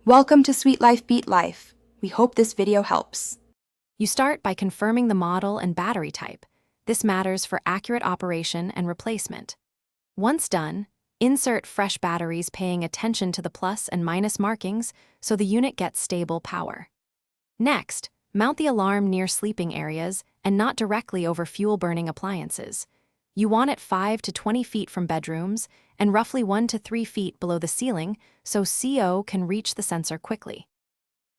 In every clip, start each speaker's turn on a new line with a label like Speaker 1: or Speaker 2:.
Speaker 1: Welcome to Sweet Life Beat Life. We hope this video helps.
Speaker 2: You start by confirming the model and battery type. This matters for accurate operation and replacement. Once done, insert fresh batteries paying attention to the plus and minus markings so the unit gets stable power. Next, mount the alarm near sleeping areas and not directly over fuel-burning appliances. You want it 5 to 20 feet from bedrooms and roughly 1 to 3 feet below the ceiling so CO can reach the sensor quickly.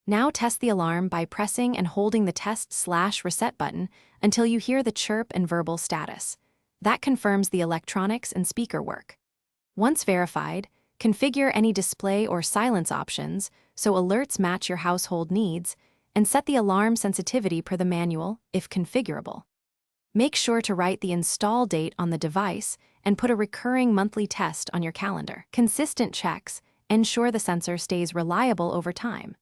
Speaker 2: Now test the alarm by pressing and holding the test/reset button until you hear the chirp and verbal status. That confirms the electronics and speaker work. Once verified, configure any display or silence options so alerts match your household needs, and set the alarm sensitivity per the manual if configurable. Make sure to write the install date on the device and put a recurring monthly test on your calendar. Consistent checks ensure the sensor stays reliable over time.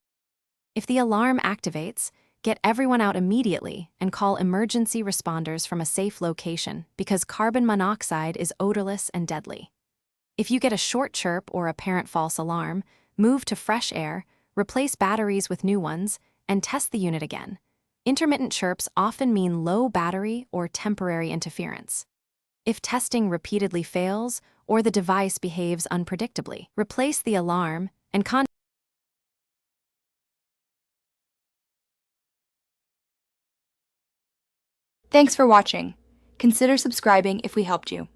Speaker 2: If the alarm activates, get everyone out immediately and call emergency responders from a safe location because carbon monoxide is odorless and deadly. If you get a short chirp or apparent false alarm, move to fresh air, replace batteries with new ones, and test the unit again. Intermittent chirps often mean low battery or temporary interference. If testing repeatedly fails or the device behaves unpredictably, replace the alarm and
Speaker 1: Thanks for watching. Consider subscribing if we helped you.